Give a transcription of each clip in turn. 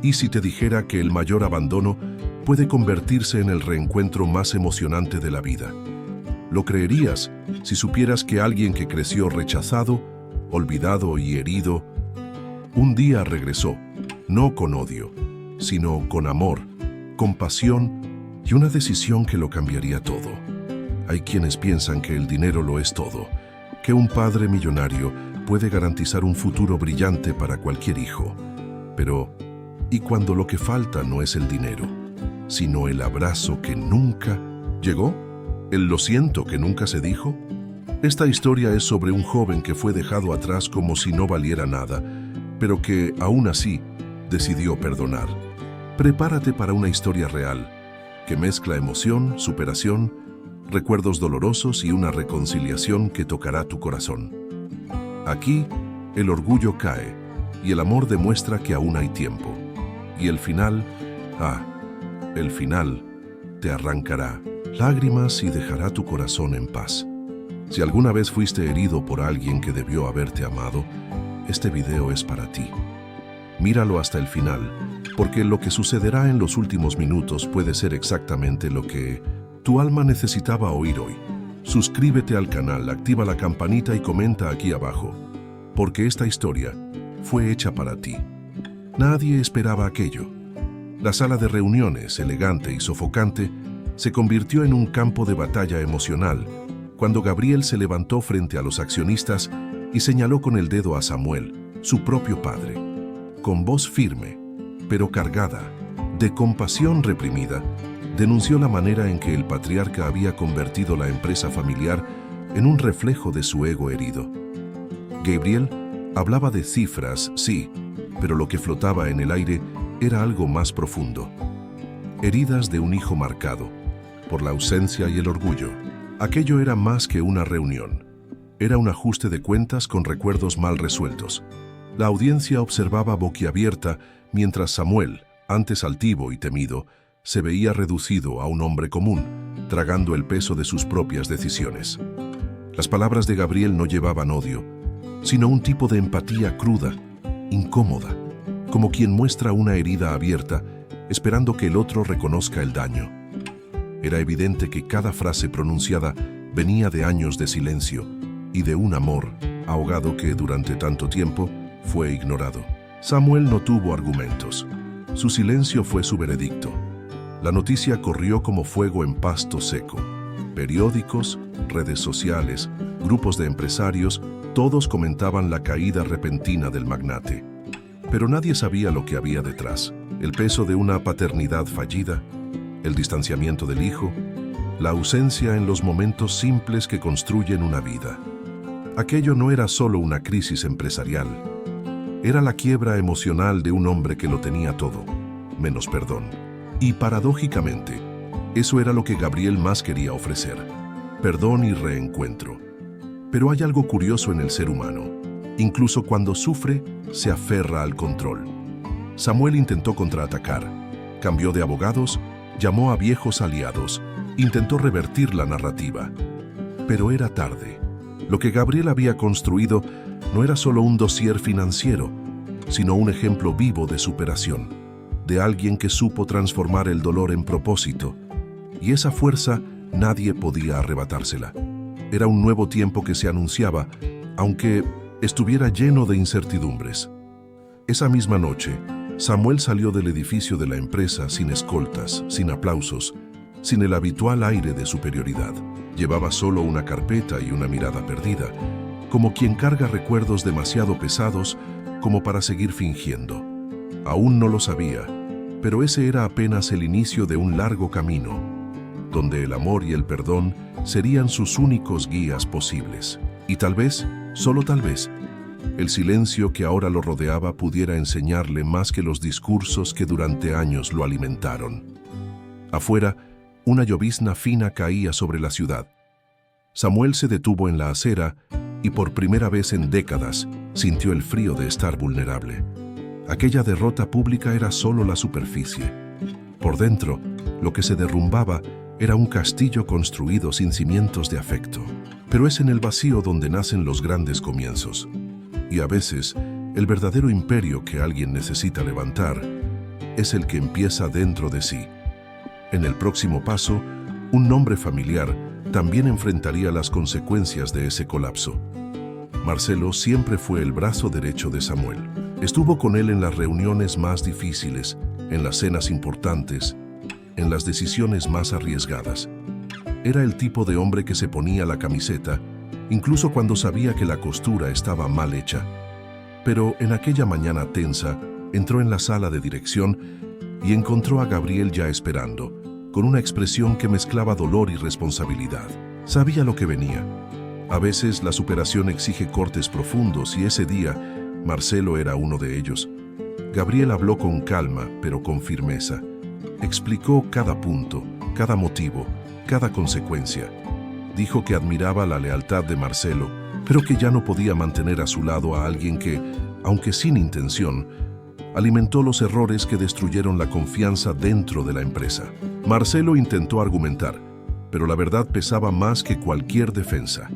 ¿Y si te dijera que el mayor abandono puede convertirse en el reencuentro más emocionante de la vida? ¿Lo creerías si supieras que alguien que creció rechazado, olvidado y herido, un día regresó, no con odio, sino con amor, compasión y una decisión que lo cambiaría todo? Hay quienes piensan que el dinero lo es todo, que un padre millonario puede garantizar un futuro brillante para cualquier hijo. Pero, ¿y cuando lo que falta no es el dinero, sino el abrazo que nunca llegó? ¿El lo siento que nunca se dijo? Esta historia es sobre un joven que fue dejado atrás como si no valiera nada, pero que, aún así, decidió perdonar. Prepárate para una historia real, que mezcla emoción, superación, recuerdos dolorosos y una reconciliación que tocará tu corazón. Aquí, el orgullo cae y el amor demuestra que aún hay tiempo. Y el final, el final, te arrancará lágrimas y dejará tu corazón en paz. Si alguna vez fuiste herido por alguien que debió haberte amado, este video es para ti. Míralo hasta el final, porque lo que sucederá en los últimos minutos puede ser exactamente lo que tu alma necesitaba oír hoy. Suscríbete al canal, activa la campanita y comenta aquí abajo, porque esta historia fue hecha para ti. Nadie esperaba aquello. La sala de reuniones, elegante y sofocante, se convirtió en un campo de batalla emocional cuando Gabriel se levantó frente a los accionistas y señaló con el dedo a Samuel, su propio padre. Con voz firme, pero cargada de compasión reprimida, denunció la manera en que el patriarca había convertido la empresa familiar en un reflejo de su ego herido. Gabriel hablaba de cifras, sí, pero lo que flotaba en el aire era algo más profundo. Heridas de un hijo marcado por la ausencia y el orgullo. Aquello era más que una reunión. Era un ajuste de cuentas con recuerdos mal resueltos. La audiencia observaba boquiabierta mientras Samuel, antes altivo y temido, se veía reducido a un hombre común, tragando el peso de sus propias decisiones. Las palabras de Gabriel no llevaban odio, sino un tipo de empatía cruda, incómoda, como quien muestra una herida abierta, esperando que el otro reconozca el daño. Era evidente que cada frase pronunciada venía de años de silencio y de un amor ahogado que durante tanto tiempo fue ignorado. Samuel no tuvo argumentos. Su silencio fue su veredicto. La noticia corrió como fuego en pasto seco. Periódicos, redes sociales, grupos de empresarios, todos comentaban la caída repentina del magnate. Pero nadie sabía lo que había detrás. El peso de una paternidad fallida, el distanciamiento del hijo, la ausencia en los momentos simples que construyen una vida. Aquello no era solo una crisis empresarial. Era la quiebra emocional de un hombre que lo tenía todo, menos perdón. Y paradójicamente, eso era lo que Gabriel más quería ofrecer: perdón y reencuentro. Pero hay algo curioso en el ser humano. Incluso cuando sufre, se aferra al control. Samuel intentó contraatacar, cambió de abogados, llamó a viejos aliados, intentó revertir la narrativa. Pero era tarde. Lo que Gabriel había construido no era solo un dossier financiero, sino un ejemplo vivo de superación, de alguien que supo transformar el dolor en propósito. Y esa fuerza nadie podía arrebatársela. Era un nuevo tiempo que se anunciaba, aunque estuviera lleno de incertidumbres. Esa misma noche, Samuel salió del edificio de la empresa sin escoltas, sin aplausos, sin el habitual aire de superioridad. Llevaba solo una carpeta y una mirada perdida, como quien carga recuerdos demasiado pesados como para seguir fingiendo. Aún no lo sabía, pero ese era apenas el inicio de un largo camino, donde el amor y el perdón serían sus únicos guías posibles. Y tal vez, solo tal vez, el silencio que ahora lo rodeaba pudiera enseñarle más que los discursos que durante años lo alimentaron. Afuera, una llovizna fina caía sobre la ciudad. Samuel se detuvo en la acera y por primera vez en décadas sintió el frío de estar vulnerable. Aquella derrota pública era solo la superficie. Por dentro, lo que se derrumbaba era un castillo construido sin cimientos de afecto. Pero es en el vacío donde nacen los grandes comienzos. Y a veces, el verdadero imperio que alguien necesita levantar es el que empieza dentro de sí. En el próximo paso, un nombre familiar también enfrentaría las consecuencias de ese colapso. Marcelo siempre fue el brazo derecho de Samuel. Estuvo con él en las reuniones más difíciles, en las cenas importantes, en las decisiones más arriesgadas. Era el tipo de hombre que se ponía la camiseta, incluso cuando sabía que la costura estaba mal hecha. Pero en aquella mañana tensa, entró en la sala de dirección y encontró a Gabriel ya esperando, con una expresión que mezclaba dolor y responsabilidad. Sabía lo que venía. A veces la superación exige cortes profundos y ese día Marcelo era uno de ellos. Gabriel habló con calma, pero con firmeza. Explicó cada punto, cada motivo, cada consecuencia. Dijo que admiraba la lealtad de Marcelo, pero que ya no podía mantener a su lado a alguien que, aunque sin intención, alimentó los errores que destruyeron la confianza dentro de la empresa. Marcelo intentó argumentar, pero la verdad pesaba más que cualquier defensa.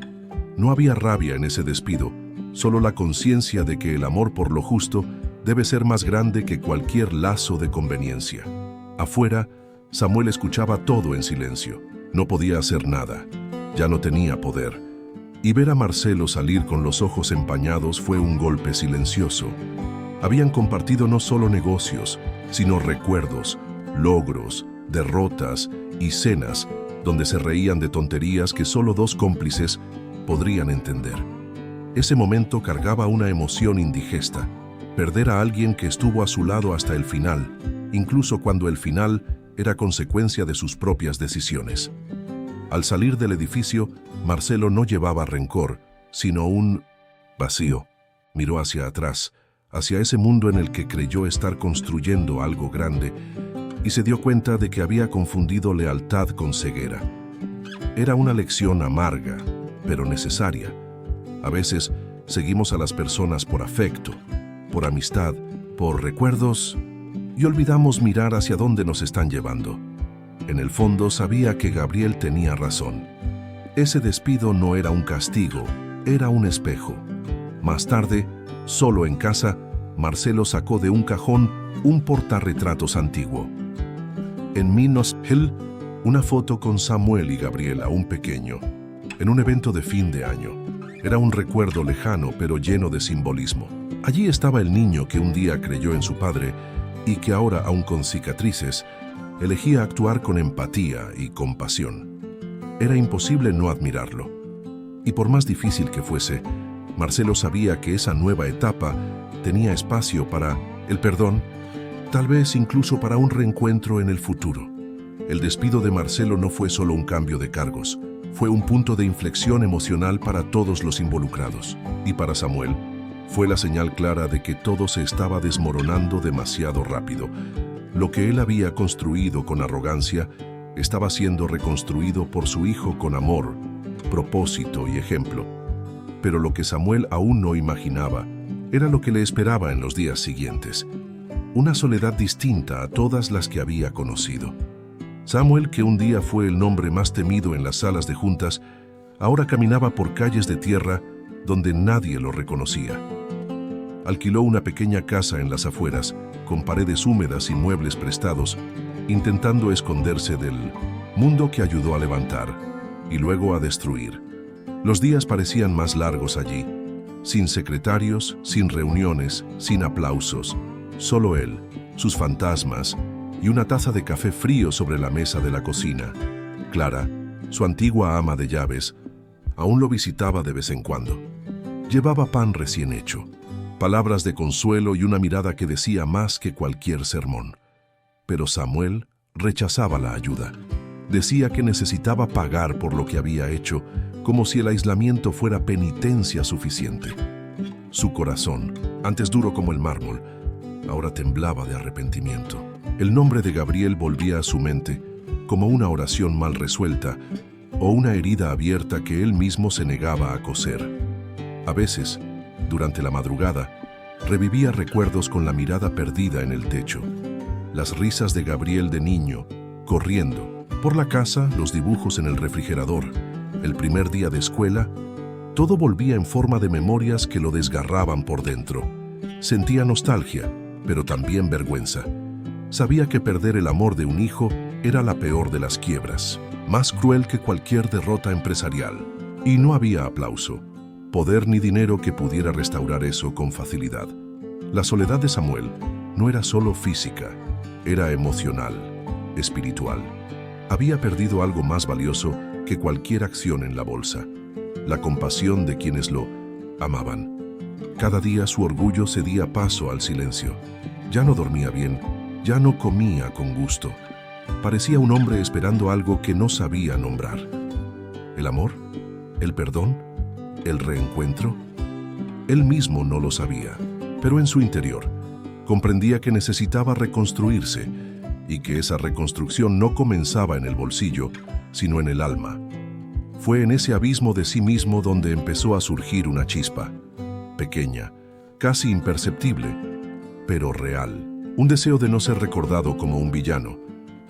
No había rabia en ese despido, solo la conciencia de que el amor por lo justo debe ser más grande que cualquier lazo de conveniencia. Afuera, Samuel escuchaba todo en silencio. No podía hacer nada. Ya no tenía poder. Y ver a Marcelo salir con los ojos empañados fue un golpe silencioso. Habían compartido no solo negocios, sino recuerdos, logros, derrotas y cenas donde se reían de tonterías que solo dos cómplices podrían entender. Ese momento cargaba una emoción indigesta. Perder a alguien que estuvo a su lado hasta el final, incluso cuando el final era consecuencia de sus propias decisiones. Al salir del edificio, Marcelo no llevaba rencor, sino un vacío. Miró hacia atrás, hacia ese mundo en el que creyó estar construyendo algo grande, y se dio cuenta de que había confundido lealtad con ceguera. Era una lección amarga, pero necesaria. A veces seguimos a las personas por afecto, por amistad, por recuerdos, y olvidamos mirar hacia dónde nos están llevando. En el fondo sabía que Gabriel tenía razón. Ese despido no era un castigo, era un espejo. Más tarde, solo en casa, Marcelo sacó de un cajón un portarretratos antiguo. En Minos Hill, una foto con Samuel y Gabriel aún pequeño, en un evento de fin de año. Era un recuerdo lejano pero lleno de simbolismo. Allí estaba el niño que un día creyó en su padre y que ahora, aún con cicatrices, elegía actuar con empatía y compasión. Era imposible no admirarlo. Y por más difícil que fuese, Marcelo sabía que esa nueva etapa tenía espacio para el perdón, tal vez incluso para un reencuentro en el futuro. El despido de Marcelo no fue solo un cambio de cargos, fue un punto de inflexión emocional para todos los involucrados. Y para Samuel, fue la señal clara de que todo se estaba desmoronando demasiado rápido. Lo que él había construido con arrogancia estaba siendo reconstruido por su hijo con amor, propósito y ejemplo. Pero lo que Samuel aún no imaginaba era lo que le esperaba en los días siguientes. Una soledad distinta a todas las que había conocido. Samuel, que un día fue el nombre más temido en las salas de juntas, ahora caminaba por calles de tierra donde nadie lo reconocía. Alquiló una pequeña casa en las afueras, con paredes húmedas y muebles prestados, intentando esconderse del mundo que ayudó a levantar y luego a destruir. Los días parecían más largos allí, sin secretarios, sin reuniones, sin aplausos, solo él, sus fantasmas y una taza de café frío sobre la mesa de la cocina. Clara, su antigua ama de llaves, aún lo visitaba de vez en cuando. Llevaba pan recién hecho, palabras de consuelo y una mirada que decía más que cualquier sermón. Pero Samuel rechazaba la ayuda. Decía que necesitaba pagar por lo que había hecho, como si el aislamiento fuera penitencia suficiente. Su corazón, antes duro como el mármol, ahora temblaba de arrepentimiento. El nombre de Gabriel volvía a su mente como una oración mal resuelta o una herida abierta que él mismo se negaba a coser. A veces, durante la madrugada, revivía recuerdos con la mirada perdida en el techo. Las risas de Gabriel de niño, corriendo. Por la casa, los dibujos en el refrigerador, el primer día de escuela, todo volvía en forma de memorias que lo desgarraban por dentro. Sentía nostalgia, pero también vergüenza. Sabía que perder el amor de un hijo era la peor de las quiebras, más cruel que cualquier derrota empresarial. Y no había aplauso, poder ni dinero que pudiera restaurar eso con facilidad. La soledad de Samuel no era solo física, era emocional, espiritual. Había perdido algo más valioso que cualquier acción en la bolsa: la compasión de quienes lo amaban. Cada día su orgullo cedía paso al silencio. Ya no dormía bien, ya no comía con gusto. Parecía un hombre esperando algo que no sabía nombrar. ¿El amor? ¿El perdón? ¿El reencuentro? Él mismo no lo sabía, pero en su interior comprendía que necesitaba reconstruirse y que esa reconstrucción no comenzaba en el bolsillo, sino en el alma. Fue en ese abismo de sí mismo donde empezó a surgir una chispa, pequeña, casi imperceptible, pero real. Un deseo de no ser recordado como un villano,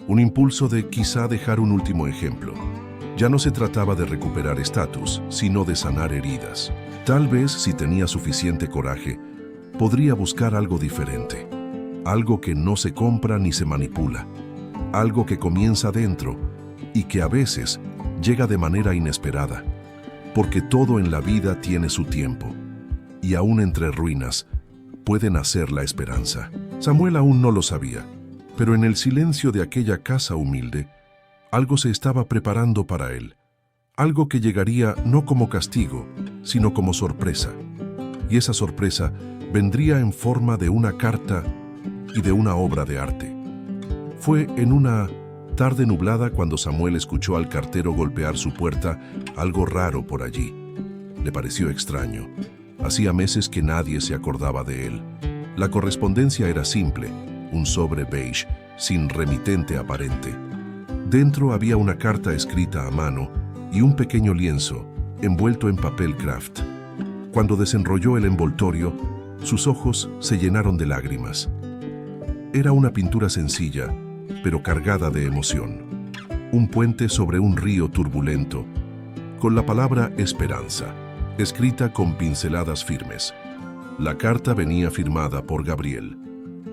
un impulso de quizá dejar un último ejemplo. Ya no se trataba de recuperar estatus, sino de sanar heridas. Tal vez, si tenía suficiente coraje, podría buscar algo diferente, algo que no se compra ni se manipula, algo que comienza dentro y que a veces llega de manera inesperada, porque todo en la vida tiene su tiempo, y aún entre ruinas puede nacer la esperanza. Samuel aún no lo sabía, pero en el silencio de aquella casa humilde, algo se estaba preparando para él, algo que llegaría no como castigo, sino como sorpresa. Y esa sorpresa vendría en forma de una carta y de una obra de arte. Fue en una tarde nublada cuando Samuel escuchó al cartero golpear su puerta. Algo raro por allí. Le pareció extraño. Hacía meses que nadie se acordaba de él. La correspondencia era simple, un sobre beige, sin remitente aparente. Dentro había una carta escrita a mano y un pequeño lienzo, envuelto en papel craft. Cuando desenrolló el envoltorio, sus ojos se llenaron de lágrimas. Era una pintura sencilla, pero cargada de emoción. Un puente sobre un río turbulento, con la palabra esperanza, escrita con pinceladas firmes. La carta venía firmada por Gabriel,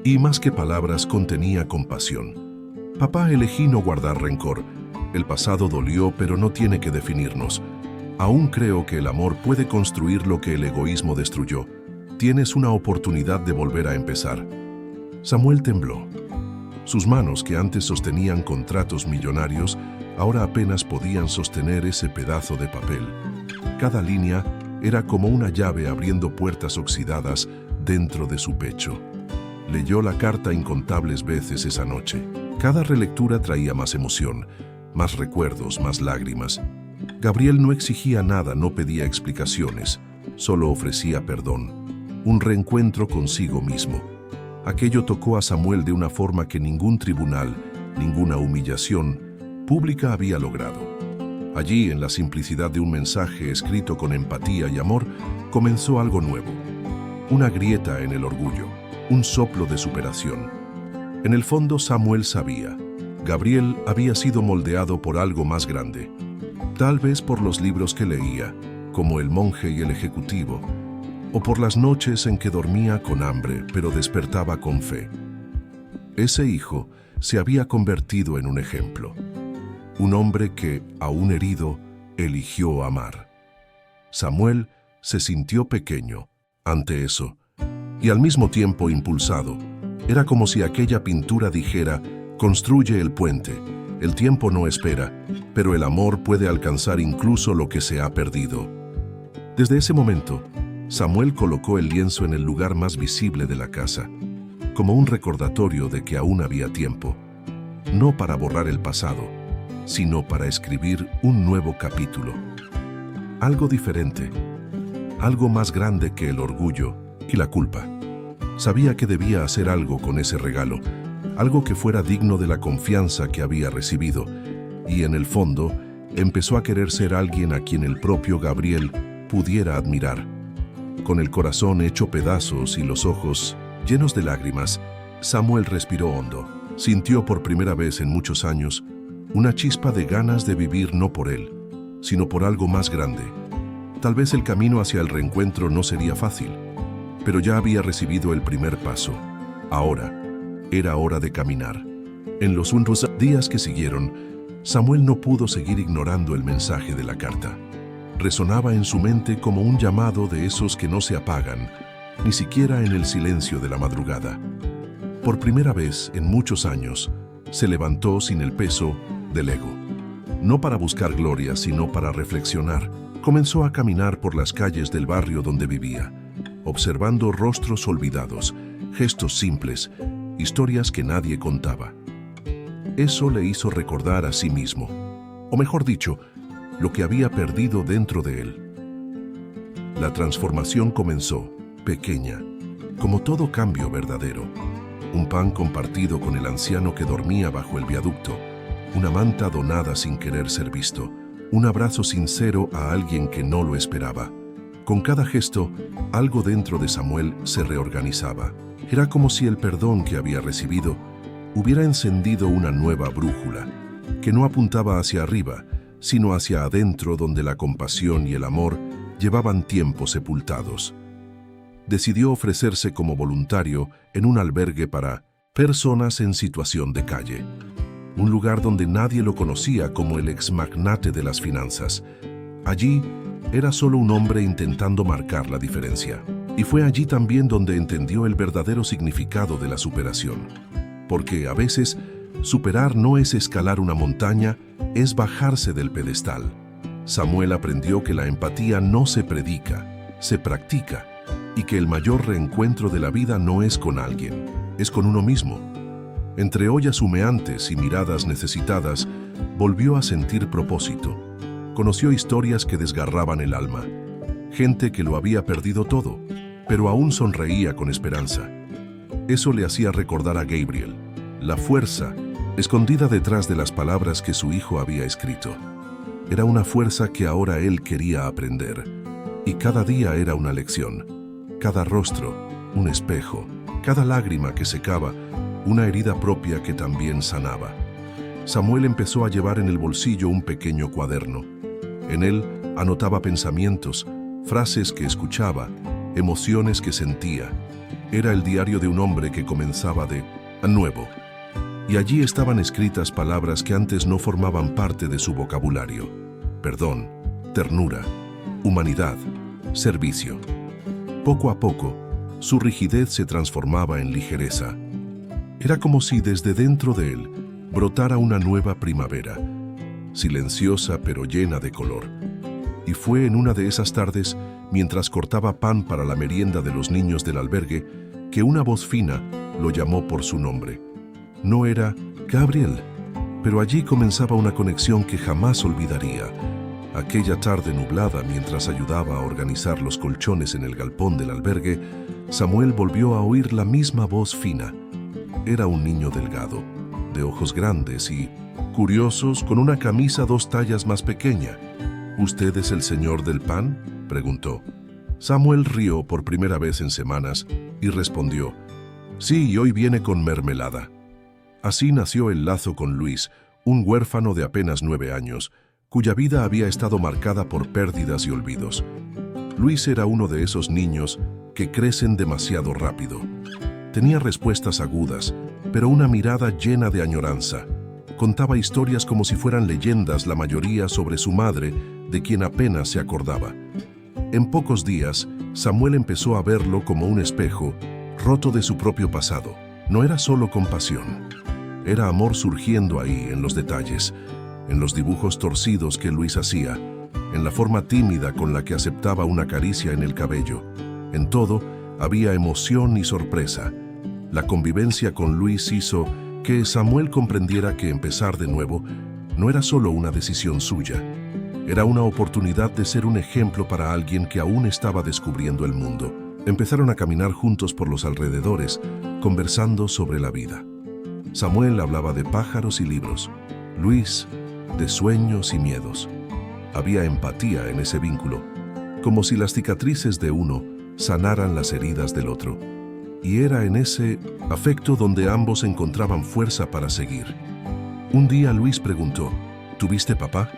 y más que palabras contenía compasión. Papá, elegí no guardar rencor. El pasado dolió, pero no tiene que definirnos. Aún creo que el amor puede construir lo que el egoísmo destruyó. Tienes una oportunidad de volver a empezar. Samuel tembló. Sus manos, que antes sostenían contratos millonarios, ahora apenas podían sostener ese pedazo de papel. Cada línea era como una llave abriendo puertas oxidadas dentro de su pecho. Leyó la carta incontables veces esa noche. Cada relectura traía más emoción, más recuerdos, más lágrimas. Gabriel no exigía nada, no pedía explicaciones, solo ofrecía perdón, un reencuentro consigo mismo. Aquello tocó a Samuel de una forma que ningún tribunal, ninguna humillación pública había logrado. Allí, en la simplicidad de un mensaje escrito con empatía y amor, comenzó algo nuevo. Una grieta en el orgullo, un soplo de superación. En el fondo, Samuel sabía. Gabriel había sido moldeado por algo más grande. Tal vez por los libros que leía, como El monje y el ejecutivo, o por las noches en que dormía con hambre, pero despertaba con fe. Ese hijo se había convertido en un ejemplo. Un hombre que, aún herido, eligió amar. Samuel se sintió pequeño ante eso, y al mismo tiempo impulsado. Era como si aquella pintura dijera: construye el puente, el tiempo no espera, pero el amor puede alcanzar incluso lo que se ha perdido. Desde ese momento, Samuel colocó el lienzo en el lugar más visible de la casa, como un recordatorio de que aún había tiempo, no para borrar el pasado, sino para escribir un nuevo capítulo. Algo diferente, algo más grande que el orgullo y la culpa. Sabía que debía hacer algo con ese regalo, algo que fuera digno de la confianza que había recibido, y en el fondo empezó a querer ser alguien a quien el propio Gabriel pudiera admirar. Con el corazón hecho pedazos y los ojos llenos de lágrimas, Samuel respiró hondo. Sintió por primera vez en muchos años una chispa de ganas de vivir, no por él, sino por algo más grande. Tal vez el camino hacia el reencuentro no sería fácil, pero ya había recibido el primer paso. Ahora, Era hora de caminar. En los unos días que siguieron, Samuel no pudo seguir ignorando el mensaje de la carta. Resonaba en su mente como un llamado de esos que no se apagan, ni siquiera en el silencio de la madrugada. Por primera vez en muchos años, se levantó sin el peso del ego. No para buscar gloria, sino para reflexionar. Comenzó a caminar por las calles del barrio donde vivía, observando rostros olvidados, gestos simples, historias que nadie contaba. Eso le hizo recordar a sí mismo, o mejor dicho, lo que había perdido dentro de él. La transformación comenzó, pequeña, como todo cambio verdadero. Un pan compartido con el anciano que dormía bajo el viaducto, una manta donada sin querer ser visto, un abrazo sincero a alguien que no lo esperaba. Con cada gesto, algo dentro de Samuel se reorganizaba. Era como si el perdón que había recibido hubiera encendido una nueva brújula, que no apuntaba hacia arriba, sino hacia adentro, donde la compasión y el amor llevaban tiempo sepultados. Decidió ofrecerse como voluntario en un albergue para personas en situación de calle, un lugar donde nadie lo conocía como el exmagnate de las finanzas. Allí era solo un hombre intentando marcar la diferencia. Y fue allí también donde entendió el verdadero significado de la superación. Porque a veces, superar no es escalar una montaña, es bajarse del pedestal. Samuel aprendió que la empatía no se predica, se practica, y que el mayor reencuentro de la vida no es con alguien, es con uno mismo. Entre ollas humeantes y miradas necesitadas, volvió a sentir propósito. Conoció historias que desgarraban el alma, gente que lo había perdido todo, pero aún sonreía con esperanza. Eso le hacía recordar a Gabriel, la fuerza escondida detrás de las palabras que su hijo había escrito. Era una fuerza que ahora él quería aprender, y cada día era una lección. Cada rostro, un espejo, cada lágrima que secaba, una herida propia que también sanaba. Samuel empezó a llevar en el bolsillo un pequeño cuaderno. En él anotaba pensamientos, frases que escuchaba, emociones que sentía. Era el diario de un hombre que comenzaba de nuevo. Y allí estaban escritas palabras que antes no formaban parte de su vocabulario. Perdón, ternura, humanidad, servicio. Poco a poco, su rigidez se transformaba en ligereza. Era como si desde dentro de él brotara una nueva primavera, silenciosa pero llena de color. Y fue en una de esas tardes, mientras cortaba pan para la merienda de los niños del albergue, que una voz fina lo llamó por su nombre. No era Gabriel, pero allí comenzaba una conexión que jamás olvidaría. Aquella tarde nublada, mientras ayudaba a organizar los colchones en el galpón del albergue, Samuel volvió a oír la misma voz fina. Era un niño delgado, de ojos grandes y curiosos, con una camisa 2 tallas más pequeña. ¿Usted es el señor del pan?, preguntó. Samuel rió por primera vez en semanas y respondió, sí, y hoy viene con mermelada. Así nació el lazo con Luis, un huérfano de apenas 9 años, cuya vida había estado marcada por pérdidas y olvidos. Luis era uno de esos niños que crecen demasiado rápido. Tenía respuestas agudas, pero una mirada llena de añoranza. Contaba historias como si fueran leyendas, la mayoría sobre su madre, de quien apenas se acordaba. En pocos días, Samuel empezó a verlo como un espejo, roto de su propio pasado. No era solo compasión. Era amor surgiendo ahí, en los detalles, en los dibujos torcidos que Luis hacía, en la forma tímida con la que aceptaba una caricia en el cabello. En todo, había emoción y sorpresa. La convivencia con Luis hizo que Samuel comprendiera que empezar de nuevo no era solo una decisión suya. Era una oportunidad de ser un ejemplo para alguien que aún estaba descubriendo el mundo. Empezaron a caminar juntos por los alrededores, conversando sobre la vida. Samuel hablaba de pájaros y libros. Luis, de sueños y miedos. Había empatía en ese vínculo, como si las cicatrices de uno sanaran las heridas del otro. Y era en ese afecto donde ambos encontraban fuerza para seguir. Un día Luis preguntó, ¿tuviste papá?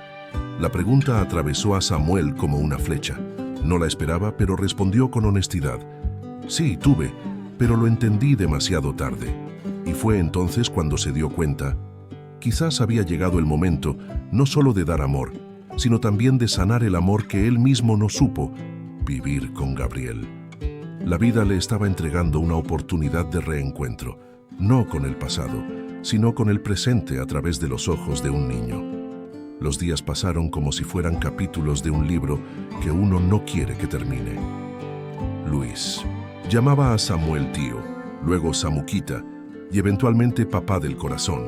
La pregunta atravesó a Samuel como una flecha. No la esperaba, pero respondió con honestidad. Sí, tuve, pero lo entendí demasiado tarde. Y fue entonces cuando se dio cuenta, quizás había llegado el momento no solo de dar amor, sino también de sanar el amor que él mismo no supo vivir con Gabriel. La vida le estaba entregando una oportunidad de reencuentro, no con el pasado, sino con el presente a través de los ojos de un niño. Los días pasaron como si fueran capítulos de un libro que uno no quiere que termine. Luis llamaba a Samuel tío, luego Samuquita y eventualmente papá del corazón.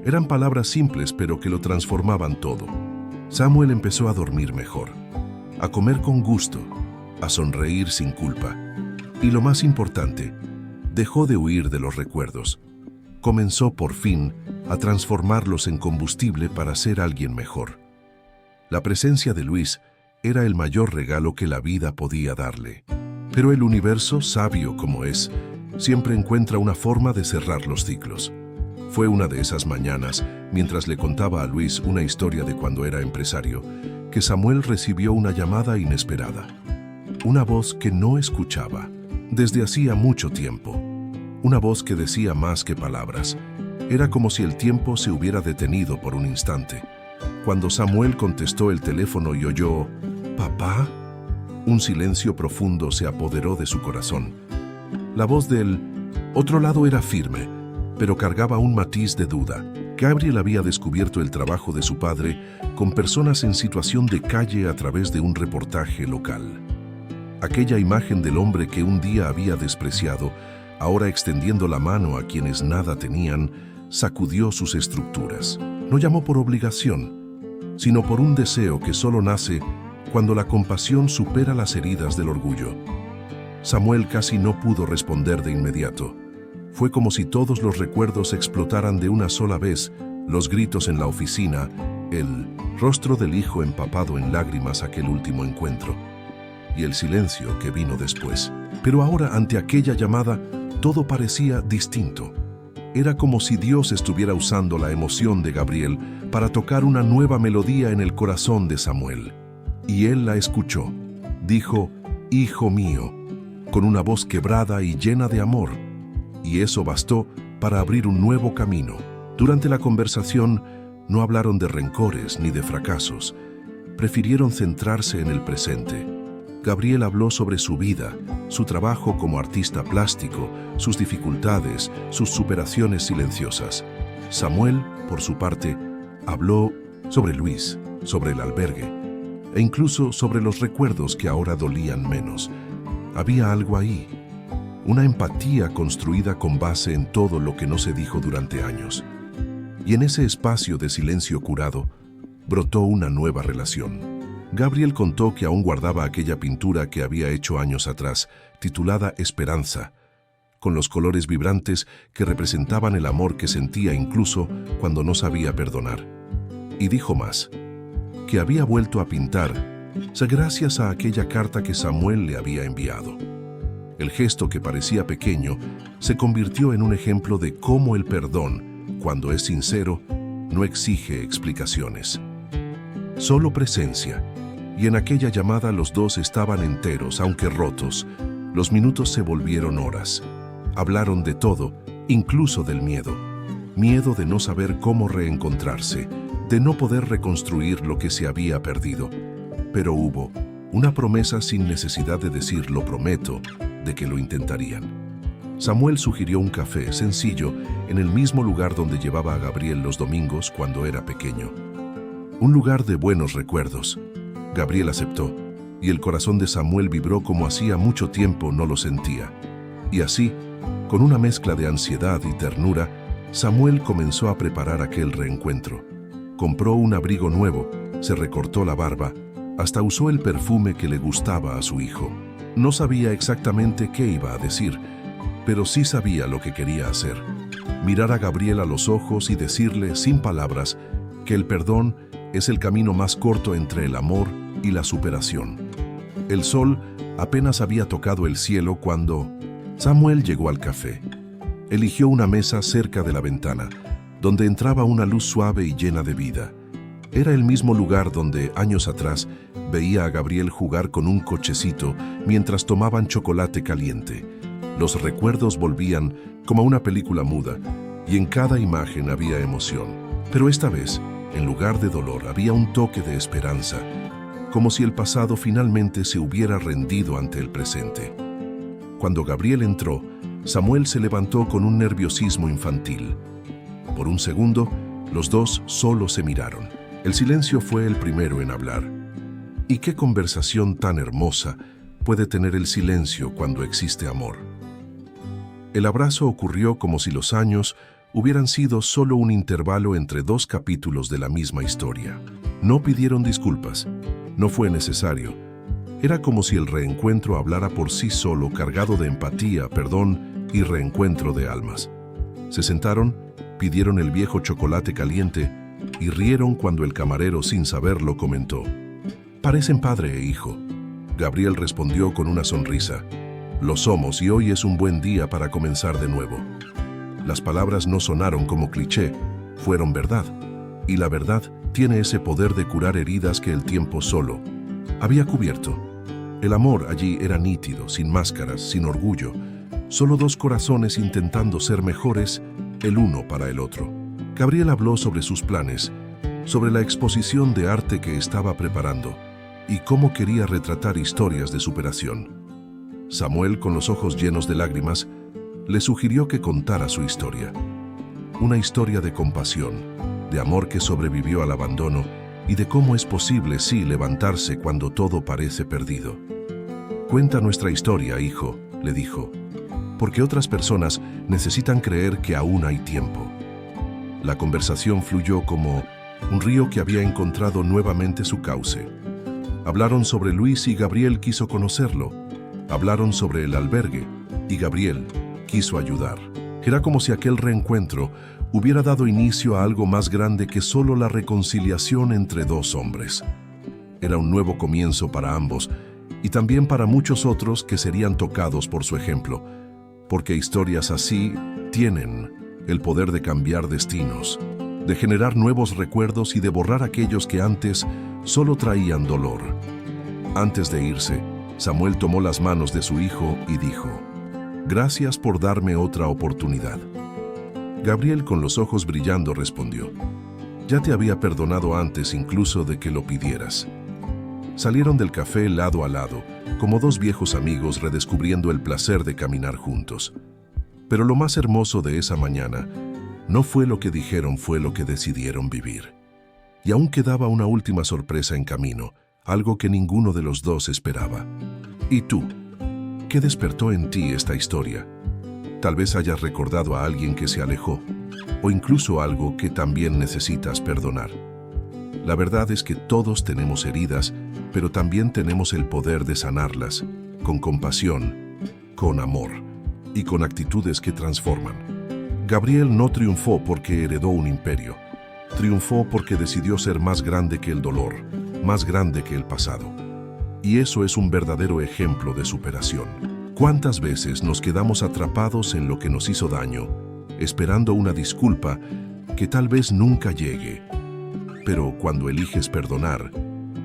Eran palabras simples pero que lo transformaban todo. Samuel empezó a dormir mejor, a comer con gusto, a sonreír sin culpa. Y lo más importante, dejó de huir de los recuerdos. Comenzó por fin a transformarlos en combustible para ser alguien mejor. La presencia de Luis era el mayor regalo que la vida podía darle. Pero el universo, sabio como es, siempre encuentra una forma de cerrar los ciclos. Fue una de esas mañanas, mientras le contaba a Luis una historia de cuando era empresario, que Samuel recibió una llamada inesperada. Una voz que no escuchaba desde hacía mucho tiempo. Una voz que decía más que palabras. Era como si el tiempo se hubiera detenido por un instante. Cuando Samuel contestó el teléfono y oyó «¿Papá?», un silencio profundo se apoderó de su corazón. La voz del otro lado era firme, pero cargaba un matiz de duda. Gabriel había descubierto el trabajo de su padre con personas en situación de calle a través de un reportaje local. Aquella imagen del hombre que un día había despreciado, ahora extendiendo la mano a quienes nada tenían, sacudió sus estructuras. No llamó por obligación, sino por un deseo que solo nace cuando la compasión supera las heridas del orgullo. Samuel casi no pudo responder de inmediato. Fue como si todos los recuerdos explotaran de una sola vez, los gritos en la oficina, el rostro del hijo empapado en lágrimas aquel último encuentro, y el silencio que vino después. Pero ahora, ante aquella llamada, todo parecía distinto. Era como si Dios estuviera usando la emoción de Gabriel para tocar una nueva melodía en el corazón de Samuel. Y él la escuchó. Dijo, «Hijo mío», con una voz quebrada y llena de amor. Y eso bastó para abrir un nuevo camino. Durante la conversación no hablaron de rencores ni de fracasos. Prefirieron centrarse en el presente. Gabriel habló sobre su vida, su trabajo como artista plástico, sus dificultades, sus superaciones silenciosas. Samuel, por su parte, habló sobre Luis, sobre el albergue, e incluso sobre los recuerdos que ahora dolían menos. Había algo ahí, una empatía construida con base en todo lo que no se dijo durante años. Y en ese espacio de silencio curado, brotó una nueva relación. Gabriel contó que aún guardaba aquella pintura que había hecho años atrás, titulada Esperanza, con los colores vibrantes que representaban el amor que sentía incluso cuando no sabía perdonar. Y dijo más, que había vuelto a pintar gracias a aquella carta que Samuel le había enviado. El gesto que parecía pequeño se convirtió en un ejemplo de cómo el perdón, cuando es sincero, no exige explicaciones. Solo presencia. Y en aquella llamada los dos estaban enteros, aunque rotos. Los minutos se volvieron horas. Hablaron de todo, incluso del miedo. Miedo de no saber cómo reencontrarse, de no poder reconstruir lo que se había perdido. Pero hubo una promesa sin necesidad de decir «lo prometo», de que lo intentarían. Samuel sugirió un café sencillo en el mismo lugar donde llevaba a Gabriel los domingos cuando era pequeño. Un lugar de buenos recuerdos. Gabriel aceptó, y el corazón de Samuel vibró como hacía mucho tiempo no lo sentía. Y así, con una mezcla de ansiedad y ternura, Samuel comenzó a preparar aquel reencuentro. Compró un abrigo nuevo, se recortó la barba, hasta usó el perfume que le gustaba a su hijo. No sabía exactamente qué iba a decir, pero sí sabía lo que quería hacer. Mirar a Gabriel a los ojos y decirle, sin palabras, que el perdón es el camino más corto entre el amor y la superación. El sol apenas había tocado el cielo cuando Samuel llegó al café. Eligió una mesa cerca de la ventana, donde entraba una luz suave y llena de vida. Era el mismo lugar donde, años atrás, veía a Gabriel jugar con un cochecito mientras tomaban chocolate caliente. Los recuerdos volvían como una película muda, y en cada imagen había emoción. Pero esta vez, en lugar de dolor, había un toque de esperanza, como si el pasado finalmente se hubiera rendido ante el presente. Cuando Gabriel entró, Samuel se levantó con un nerviosismo infantil. Por un segundo, los dos solo se miraron. El silencio fue el primero en hablar. ¿Y qué conversación tan hermosa puede tener el silencio cuando existe amor? El abrazo ocurrió como si los años hubieran sido solo un intervalo entre dos capítulos de la misma historia. No pidieron disculpas, no fue necesario. Era como si el reencuentro hablara por sí solo, cargado de empatía, perdón y reencuentro de almas. Se sentaron, pidieron el viejo chocolate caliente y rieron cuando el camarero, sin saberlo, comentó: «Parecen padre e hijo». Gabriel respondió con una sonrisa: «Lo somos y hoy es un buen día para comenzar de nuevo». Las palabras no sonaron como cliché, fueron verdad. Y la verdad tiene ese poder de curar heridas que el tiempo solo había cubierto. El amor allí era nítido, sin máscaras, sin orgullo. Solo dos corazones intentando ser mejores, el uno para el otro. Gabriel habló sobre sus planes, sobre la exposición de arte que estaba preparando y cómo quería retratar historias de superación. Samuel, con los ojos llenos de lágrimas, le sugirió que contara su historia. Una historia de compasión, de amor que sobrevivió al abandono y de cómo es posible, sí, levantarse cuando todo parece perdido. «Cuenta nuestra historia, hijo», le dijo, «porque otras personas necesitan creer que aún hay tiempo». La conversación fluyó como un río que había encontrado nuevamente su cauce. Hablaron sobre Luis y Gabriel quiso conocerlo. Hablaron sobre el albergue y Gabriel quiso ayudar. Era como si aquel reencuentro hubiera dado inicio a algo más grande que solo la reconciliación entre dos hombres. Era un nuevo comienzo para ambos y también para muchos otros que serían tocados por su ejemplo, porque historias así tienen el poder de cambiar destinos, de generar nuevos recuerdos y de borrar aquellos que antes solo traían dolor. Antes de irse, Samuel tomó las manos de su hijo y dijo: «Gracias por darme otra oportunidad». Gabriel, con los ojos brillando, respondió: «Ya te había perdonado antes incluso de que lo pidieras». Salieron del café lado a lado, como dos viejos amigos redescubriendo el placer de caminar juntos. Pero lo más hermoso de esa mañana no fue lo que dijeron, fue lo que decidieron vivir. Y aún quedaba una última sorpresa en camino, algo que ninguno de los dos esperaba. ¿Y tú? ¿Qué despertó en ti esta historia? Tal vez hayas recordado a alguien que se alejó, o incluso algo que también necesitas perdonar. La verdad es que todos tenemos heridas, pero también tenemos el poder de sanarlas, con compasión, con amor y con actitudes que transforman. Gabriel no triunfó porque heredó un imperio. Triunfó porque decidió ser más grande que el dolor, más grande que el pasado. Y eso es un verdadero ejemplo de superación. ¿Cuántas veces nos quedamos atrapados en lo que nos hizo daño, esperando una disculpa que tal vez nunca llegue? Pero cuando eliges perdonar,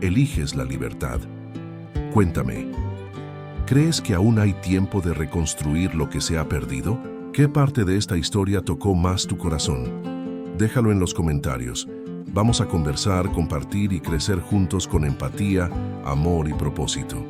eliges la libertad. Cuéntame, ¿crees que aún hay tiempo de reconstruir lo que se ha perdido? ¿Qué parte de esta historia tocó más tu corazón? Déjalo en los comentarios. Vamos a conversar, compartir y crecer juntos con empatía, amor y propósito.